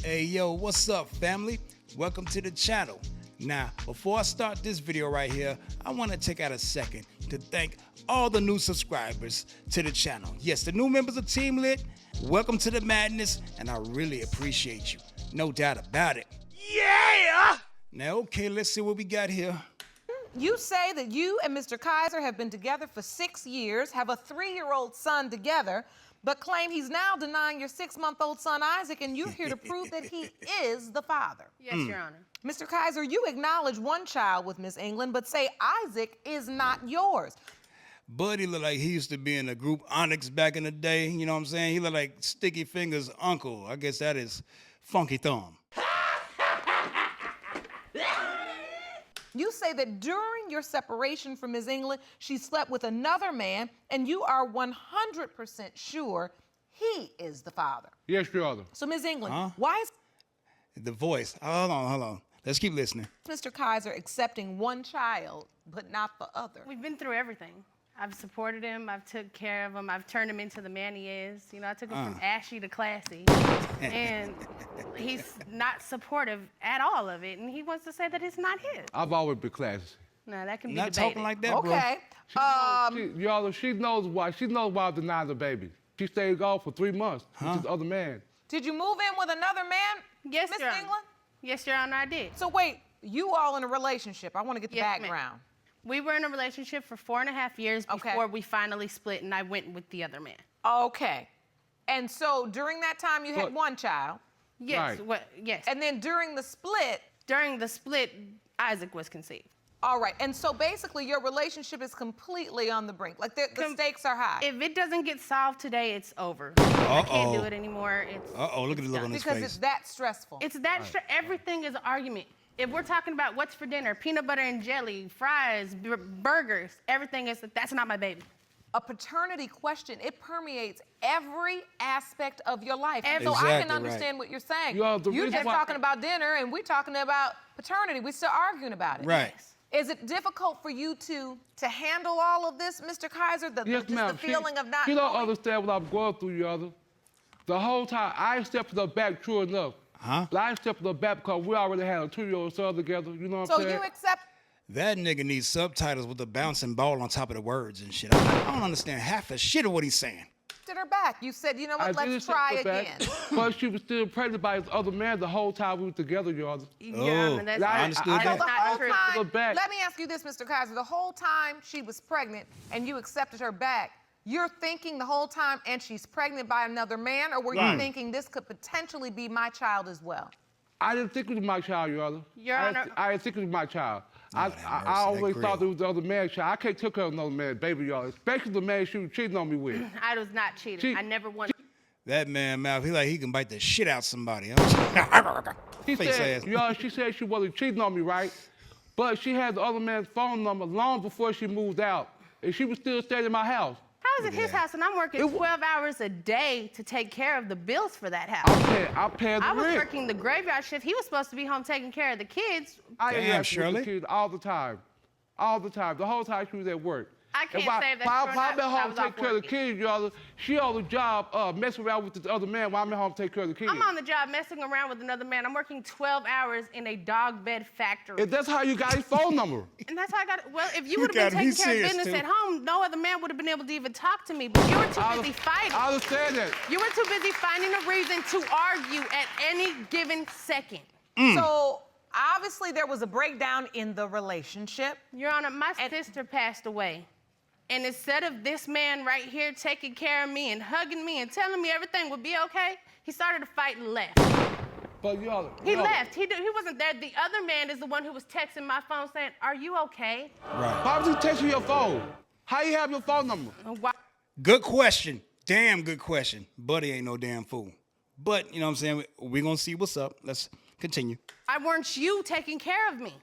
Hey, yo, what's up, family? Welcome to the channel. Now, before I start this video right here, I want to take out a second to thank all the new subscribers to the channel. Yes, the new members of Team Lit, welcome to the madness, and I really appreciate you. No doubt about it. Yeah! Now, okay, let's see what we got here. You say that you and Mr. Kaiser have been together for 6 years, have a 3-year-old son together, but claim he's now denying your 6-month-old son Isaac, and you're here to prove that he is the father. Yes, Your Honor. Mr. Kaiser, you acknowledge one child with Miss England, but say Isaac is not yours. Buddy looked like he used to be in the group Onyx back in the day. You know what I'm saying? He looked like Sticky Fingers' uncle. I guess that is Funky Thumb. You say that during your separation from Ms. England, she slept with another man, and you are 100% sure he is the father. Yes, Your Honor. So, Ms. England, why is The voice. Hold on. Let's keep listening. Mr. Kaiser accepting one child, but not the other? We've been through everything. I've supported him. I've took care of him. I've turned him into the man he is. You know, I took him from ashy to classy. And he's not supportive at all of it. And he wants to say that it's not his. I've always been classy. No, that can be Not debated. talking like that, Okay. Your Honor, she knows why. She knows why I denied the baby. She stayed gone for 3 months with this other man. Did you move in with another man, Yes, Miss Your Honor. England? Yes, Your Honor, I did. So wait, you all in a relationship. I want to get the Yes, ma'am. background. We were in a relationship for 4.5 years Okay. before we finally split, and I went with the other man. Okay. And so during that time, you had But- one child. Yes, Right. yes. And then during the split, During the split, Isaac was conceived. all right. And so basically, your relationship is completely on the brink. Like the stakes are high. If it doesn't get solved today, it's over. I can't do it anymore. It's Look at the look on his because face. it's that stressful. It's that everything is an argument. If we're talking about what's for dinner, peanut butter and jelly, fries, burgers, everything is that's not my baby. A paternity question, it permeates every aspect of your life. Every- So I Exactly can understand what you're saying. You know, the You're reason just why- talking about dinner, and we're talking about paternity. We're still arguing about it. Right. Is it difficult for you to handle all of this, Mr. Kaiser? Yes, Just ma'am. the feeling of not She don't knowing? understand what I'm going through, Your Honor. The whole time, I accepted her back, true enough. But I accepted her back because we already had a 2-year-old son together. You know what So I'm saying? you accept. That nigga needs subtitles with the bouncing ball on top of the words and shit. I don't understand half a shit of what he's saying. Her back. You said, you know I what, did let's accept try her back, again. But she was still pregnant by his other man the whole time we were together, Your Honor. Yeah, that's I not- understood that's that. The not whole true. time, Look back. let me ask you this, Mr. Kaiser. The whole time she was pregnant and you accepted her back, you're thinking the whole time, and she's pregnant by another man, or were you thinking this could potentially be my child as well? I didn't think it was my child, Your Honor. Your I Honor- didn't I didn't think it was my child. Lord have mercy, I that always thought grill. it was the other man's child. I can't take care of another man's baby, Your Honor, especially the man she was cheating on me with. I was not cheating. She- I never wanted. That man mouth, he can bite the shit out somebody. She Face said, ass. Your Honor, she said she wasn't cheating on me, right? But she had the other man's phone number long before she moved out, and she was still staying in my house. How is it his that. house and I'm working It wa- 12 hours a day to take care of the bills for that house? I'm paying the I was rent. working the graveyard shift. He was supposed to be home taking care of the kids. I Damn, interacted with Shirley. the kids all the time. All the time. The whole time she was at work. I can't If I, say that if I, for if I'm that, at I home was taking off care of the working. kids, Your Honor, she on the job messing around with the other man while I'm at home taking care of the kids. I'm on the job messing around with another man. I'm working 12 hours in a dog bed factory. And that's how you got his phone number. And that's how I got it. Well, if you would have gotta been be taking care of serious, business too. at home, no other man would have been able to even talk to me. But you were too busy fighting. I understand that. You were too busy finding a reason to argue at any given second. So obviously there was a breakdown in the relationship. Your Honor, my sister passed away. And instead of this man right here taking care of me and hugging me and telling me everything would be okay, he started to fight and left. But Your Honor, He Your Honor, left. He wasn't there. The other man is the one who was texting my phone saying, "Are you okay?" Why was he texting your phone? How you have your phone number? Why? Good question. Damn good question. Buddy ain't no damn fool. But, you know what I'm saying? We're going to see what's up. Let's continue. Why weren't you taking care of me?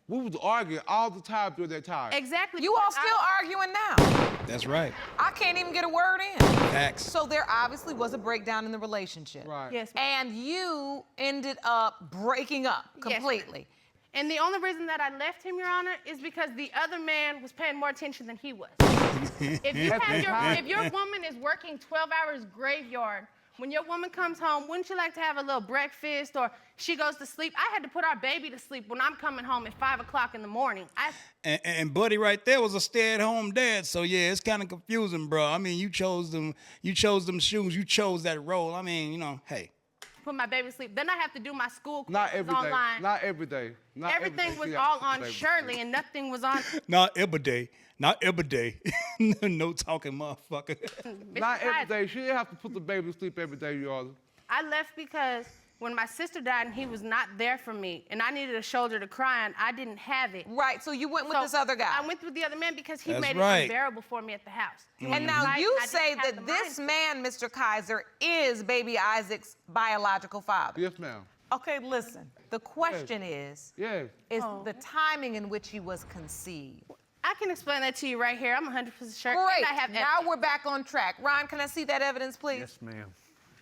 We was arguing all the time during that time. Exactly. You all because still arguing now. That's right. I can't even get a word in. Facts. So there obviously was a breakdown in the relationship. Right. Yes. ma'am. And you ended up breaking up Yes, ma'am. completely. And the only reason that I left him, Your Honor, is because the other man was paying more attention than he was. If your woman is working 12 hours graveyard When your woman comes home, wouldn't you like to have a little breakfast or she goes to sleep? I had to put our baby to sleep when I'm coming home at 5 o'clock in the morning. And Buddy right there was a stay-at-home dad, so yeah, it's kind of confusing, bro. I mean, you chose them shoes, you chose that role. I mean, you know, hey. Put my baby to sleep. Then I have to do my school Not courses every day. online. Not every day. Not every Everything day was she all has to on put the baby to Shirley sleep. and nothing was on Not every day. Not every day. No talking motherfucker. Not every Kaiser. day. She didn't have to put the baby to sleep every day, Your Honor. I left because when my sister died and he was not there for me and I needed a shoulder to cry on, I didn't have it. Right, so you went with So this other guy. I went with the other man because he That's made right. it unbearable for me at the house. And now you I say didn't have that the this mindset. man, Mr. Kaiser, is baby Isaac's biological father. Yes, ma'am. Okay, listen. The question is Yes. the timing in which he was conceived. I can explain that to you right here. I'm 100% sure. Great. And I have Now we're back on track. Ron, can I see that evidence, please? Yes, ma'am.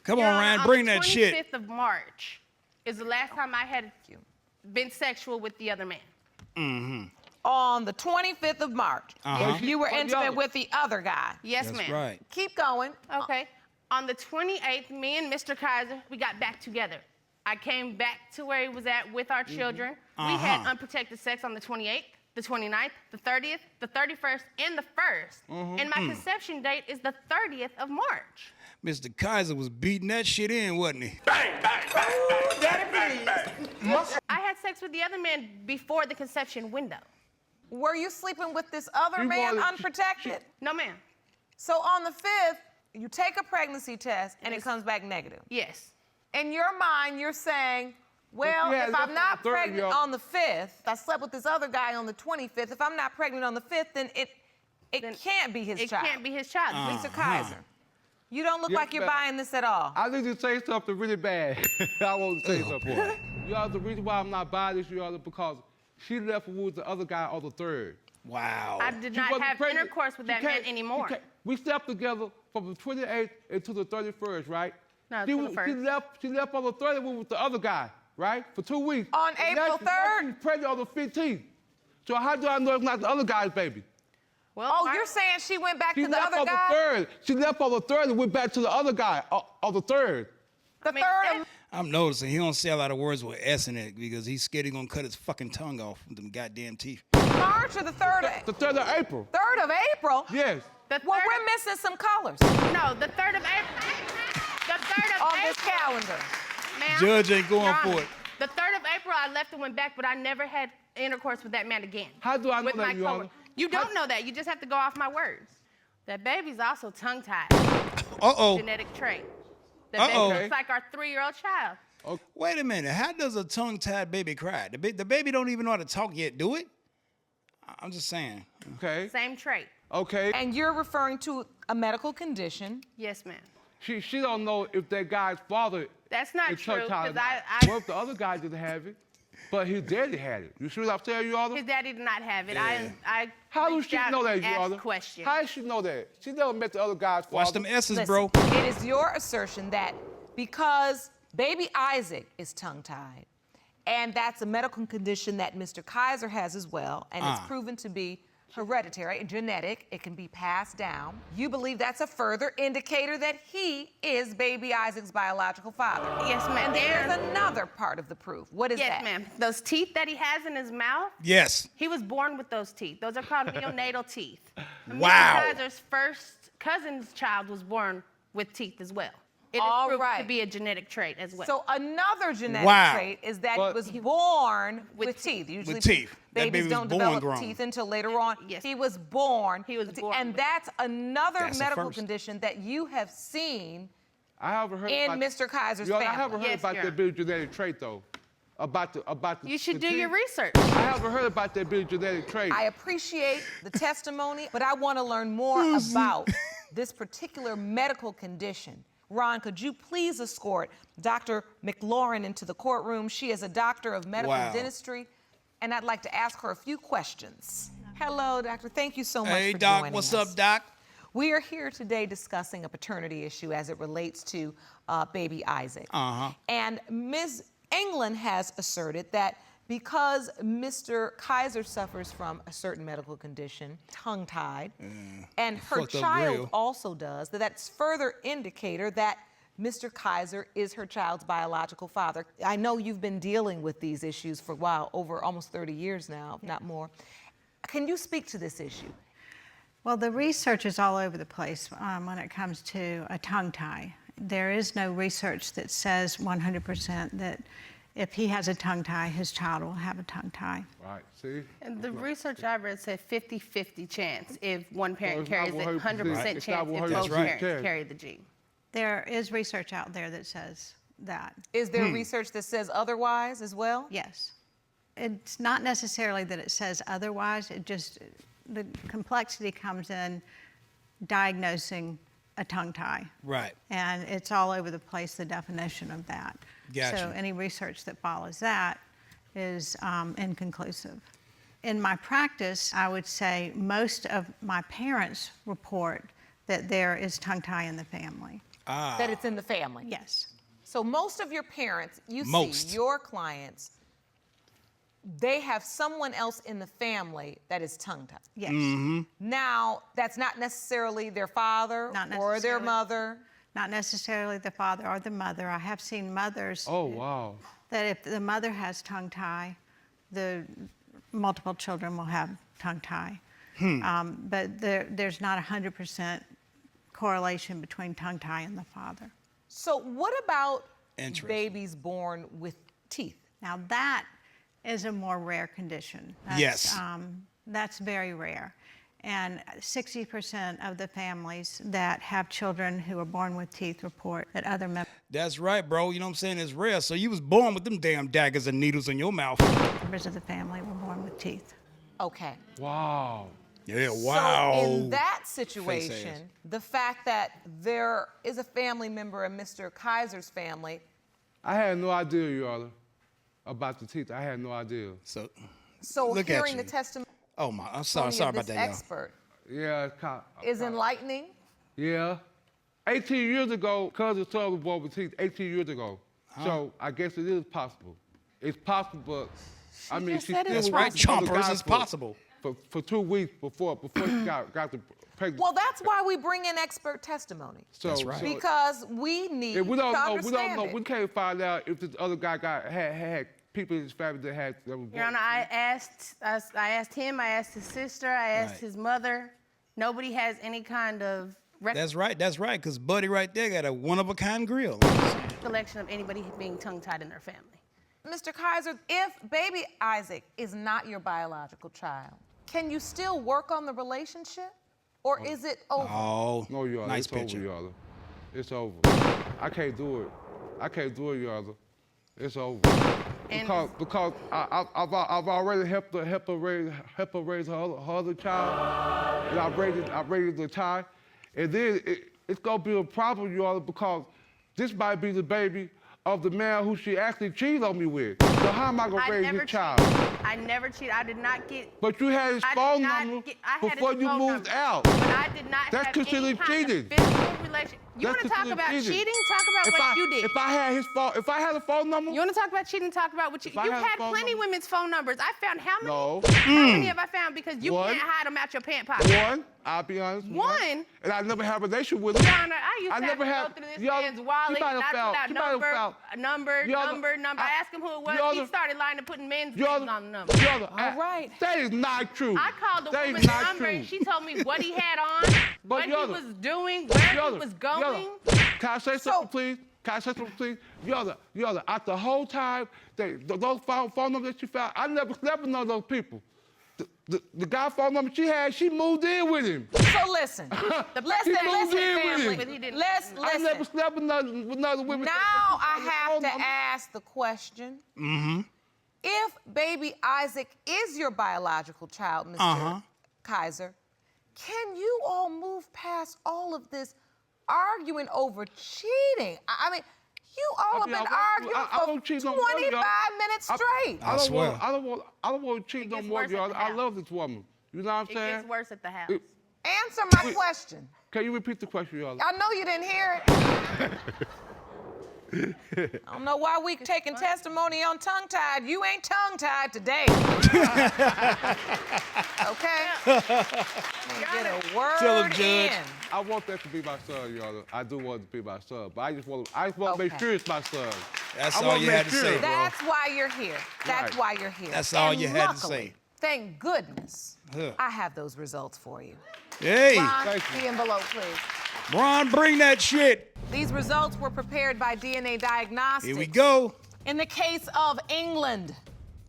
Come Your on, Honor, Ryan, bring the that shit. 25th of March is the last time I had been sexual with the other man. On the 25th of March, you were But the intimate other- with the other guy. Yes, That's ma'am. right. Keep going. Okay. On the 28th, me and Mr. Kaiser, we got back together. I came back to where he was at with our children. We had unprotected sex on the 28th, the 29th, the 30th, the 31st, and the 1st. And my conception date is the 30th of March. Mr. Kaiser was beating that shit in, wasn't he? I had sex with the other man before the conception window. Were you sleeping with this other You man wanted- unprotected? No, ma'am. So on the 5th, you take a pregnancy test and it comes back negative. Yes. In your mind, you're saying, well, Yeah, if that's I'm not on the 30th, pregnant yo. on the 5th, I slept with this other guy on the 25th. If I'm not pregnant on the 5th, then it Then can't be his It child. can't be his child. Mr. Kaiser, you don't look Yes, like you're ma'am. buying this at all. I need to say something really bad. I want to say something. You know, the reason why I'm not buying this, Your Honor, because she left with the other guy on the 3rd. Wow. I did She not wasn't have pregnant. intercourse with She that man can't- anymore. she can't- We slept together from the 28th until the 31st, right? No, she, till the she 1st. left on the 30th with the other guy, right? For 2 weeks. On And April now 3rd? she's pregnant on the 15th. So how do I know it's not the other guy's baby? Well, Oh, my- you're saying she went back She to the left other on guy? the 3rd. She left on the 3rd and went back to the other guy on the 3rd. The I mean, 3rd of I'm noticing he don't say a lot of words with S in it because he's scared he's gonna cut his fucking tongue off with them goddamn teeth. March or the 3rd of, The 3rd of April. 3rd of April? Yes. The Well, 3rd we're missing some colors No, the 3rd of April. The 3rd of on April. this calendar. Ma'am, Judge ain't going Your for Honor, it. The 3rd of April, I left and went back, but I never had intercourse with that man again. How do I know With that, my Your coworker. Honor? You don't know that. You just have to go off my words. That baby's also tongue-tied. Uh-oh. Genetic trait. That Uh-oh. baby looks like our 3-year-old child. Wait a minute. How does a tongue-tied baby cry? The baby don't even know how to talk yet, do it? I'm just saying. Okay. Same trait. Okay. And you're referring to a medical condition. Yes, ma'am. She don't know if that guy's father That's not is true, tongue-tied or 'cause not. I- What if the other guy didn't have it, but his daddy had it? You see what I'm telling you, Your Honor? His daddy did not have it. Yeah. I How does reached she out know that, and Your asked Honor? questions. How does she know that? She never met the other guy's father. Watch them S's, Listen, bro. it is your assertion that because baby Isaac is tongue-tied, and that's a medical condition that Mr. Kaiser has as well, and it's proven to be hereditary, genetic, it can be passed down. You believe that's a further indicator that he is baby Isaac's biological father. Yes, ma'am. And there's another part of the proof. What is Yes, that? ma'am. Those teeth that he has in his mouth, Yes. he was born with those teeth. Those are called neonatal teeth. Wow. Mr. Kaiser's first cousin's child was born with teeth as well. It is All proved right. to be a genetic trait as well. So another genetic Wow. trait is that But- he was born with With teeth. Usually With teeth. That babies baby was don't born develop grown. teeth until later on. Yes. He was born. He was with teeth. born And with- that's another That's a medical first. condition that you have seen I haven't heard in about, Mr. Kaiser's Your Honor, family. I haven't heard Yes, about Your that being genetic trait, though. About the you should the do your teeth. research. I haven't heard about that being genetic trait. I appreciate the testimony, but I want to learn more about this particular medical condition. Ron, could you please escort Dr. McLaurin into the courtroom? She is a doctor of medical Wow. dentistry, and I'd like to ask her a few questions. Hello, doctor. Thank you so much Hey, for Doc. joining What's us. up, Doc? We are here today discussing a paternity issue as it relates to baby Isaac. And Ms. England has asserted that because Mr. Kaiser suffers from a certain medical condition, tongue-tied, and her fucked up child grill. also does, that's further indicator that Mr. Kaiser is her child's biological father. I know you've been dealing with these issues for a while, over almost 30 years now, if not more. Can you speak to this issue? Well, the research is all over the place when it comes to a tongue tie. There is no research that says 100% that if he has a tongue tie, his child will have a tongue tie. Right, see? And the research I read said 50-50 chance if one parent it's carries not it, 100%. 100% It's chance not if 100% both right. parents carry the gene. There is research out there that says that. Is there research that says otherwise as well? Yes. It's not necessarily that it says otherwise, it just, the complexity comes in diagnosing a tongue tie. Right. And it's all over the place, the definition of that. Gotcha. So any research that follows that is inconclusive. In my practice, I would say most of my parents report that there is tongue tie in the family. That it's in the family? Yes. So most of your parents, you Most. see, your clients, they have someone else in the family that is tongue-tied. Yes. Now, that's not necessarily their father Not or their necessarily. mother. Not necessarily the father or the mother. I have seen mothers Oh, wow. that if the mother has tongue tie, the multiple children will have tongue tie. But there's not 100% correlation between tongue tie and the father. So what about Interesting. babies born with teeth? Now that is a more rare condition. Yes. That's very rare. And 60% of the families that have children who are born with teeth report that other That's right, bro. You know what I'm saying? It's rare. So you was born with them damn daggers and needles in your mouth. members of the family were born with teeth. Okay. Wow. Yeah, wow. So in that situation, the fact that there is a family member in Mr. Kaiser's family. I had no idea, Your Honor, about the teeth. I had no idea. So So look at hearing you. the testimony Oh my, I'm sorry of about this that, y'all. expert Yeah, it's kind is enlightening. Yeah. 18 years ago, cousin son was born with teeth 18 years ago. So I guess it is possible. It's possible, but I mean, just she said still it's That's right, was with the chompers. guy It's for- possible. For 2 weeks before she got the pregnant. Well, that's why we bring in expert testimony. So, That's right. Because we need if we don't to know, understand it. we can't find out if this other guy had people in his family that were born. Your Honor, I asked him, I asked his sister, I asked Right. his mother. Nobody has any kind of That's right, because Buddy right there got a one-of-a-kind grill. recollection of anybody being tongue-tied in their family. Mr. Kaiser, if baby Isaac is not your biological child, can you still work on the relationship? Or is it over? Oh, No, Your Honor, nice it's picture. over, Your Honor. It's over. I can't do it. I can't do it, Your Honor. It's over. And- Because I've already helped her raise her other child, and I raised the child, and then it's gonna be a problem, Your Honor, because this might be the baby of the man who she actually cheated on me with. So how am I gonna I raise never his child? cheated. I never cheated. I did not get. But you had his I did phone not number get- I had before his you phone moved number. out. But I did not That's have any considered kind cheating. of physical relation. You That's want to talk considered about cheating. cheating? Talk about what you did. If I had his phone, if I had a phone number, You want to talk about cheating? Talk about what you. If I You had a had phone plenty number- women's phone numbers. I found how many? No. How many have I found? Because you One. can't hide them out your pant pocket. one, I'll be honest. One? And I never had a relationship with him. Your Honor, I used to never have had- to go through this Your Honor, man's you wallet, might and have I found- put out you might have found- number. Your Honor, I asked him who it was. Your He Honor, started lying and putting men's Your names Honor, on the number. Your Honor, All right. That is not true. I called the That is woman's not number true. and she told me what he had on, what Your he Honor, was doing, where Your he Honor, was Your Honor, going. Can I say something, please? Can I say something, please? Your Honor, at the whole time, those phone numbers that you found, I never slept with none of those people. The guy phone number she had, she moved in with him. So listen, He moved in with him. But he didn't. I never listen. slept with none women. Now I have to ask the question. If baby Isaac is your biological child, Mr. Kaiser, can you all move past all of this arguing over cheating? I mean, you all have been I won't arguing cheat for no more, 25 y'all. minutes straight. I swear. I don't want to cheat no gets more, worse at y'all. the I house. love this woman. You know what I'm It saying? gets worse at the house. It- Answer my question. Can you repeat the question, y'all? I know you didn't hear it. I don't know why we taking testimony on tongue-tied. You ain't tongue-tied today. Okay? Get a word Tell him, Judge. in. I want that to be my son, Your Honor. I do want it to be my son, but I just want to make Okay. sure it's my son. That's I all wanna you make had to sure. say, bro. That's why you're here. That's Right. why you're here. That's all And you had to luckily, say. Thank goodness Huh. I have those results for you. Hey, Ron, Thank you. the envelope, please. Ron, bring that shit. These results were prepared by DNA Diagnostics. Here we go. In the case of England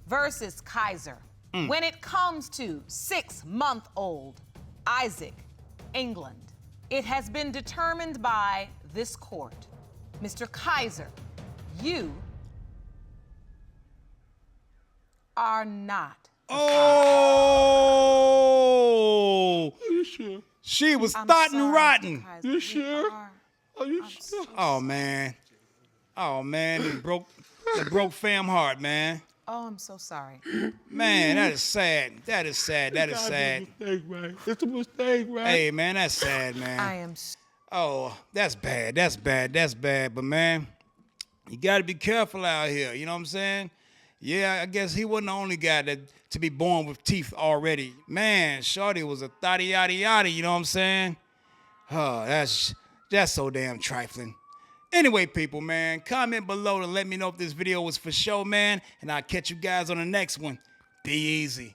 versus Kaiser, when it comes to 6-month-old Isaac, England, it has been determined by this court. Mr. Kaiser, you are not. Oh, Are you sure? she was I'm thought sorry, and Mr. rotten. Kaiser. You We sure? are- Are you I'm sure? so Oh man, it broke fam heart, man. Oh, I'm so sorry. Man, that is sad. That is sad. That is sad. It's a mistake, right? It's a mistake, right? Hey, man, that's sad, I man. am. Oh, that's bad. That's bad. That's bad. But man, you got to be careful out here. You know what I'm saying? Yeah, I guess he wasn't the only guy to be born with teeth already. Man, Shorty was a thotty yada yada. You know what I'm saying? Oh, that's so damn trifling. Anyway, people, man, comment below to let me know if this video was for show, man, and I'll catch you guys on the next one. Be easy.